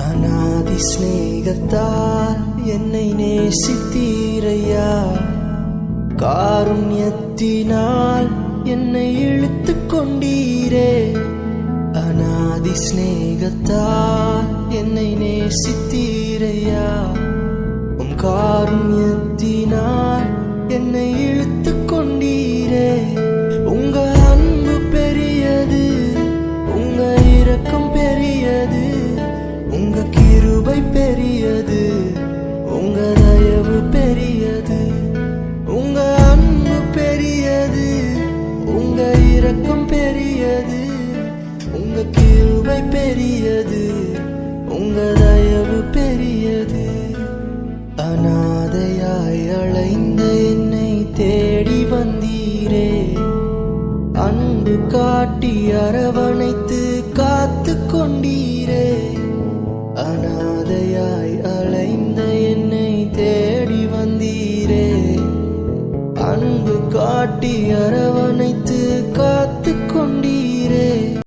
அநாதி ஸ்நேகத்தால் என்னை நேசித்தீரையா, காருண்யத்தினால் என்னை இழுத்துக் கொண்டீரே. அநாதி ஸ்நேகத்தால் என்னை நேசித்தீரையா, உம் காருண்யத்தினால் என்னை இழுத்துக் கொண்டீரே. உங்க அன்பு பெரியது, உங்க இரக்கம் பெரியது, உங்க கிருபை பெரியது, உங்க தயவு பெரியது. உங்க அன்பு பெரியது, உங்க இரக்கம் பெரியது, உங்க கிருபை பெரியது, உங்க தயவு பெரியது. அநாதையாய் அலைந்த என்னை தேடி வந்தீரே, அன்பு காட்டி அரவணைத்து காத்து கொண்டீரே.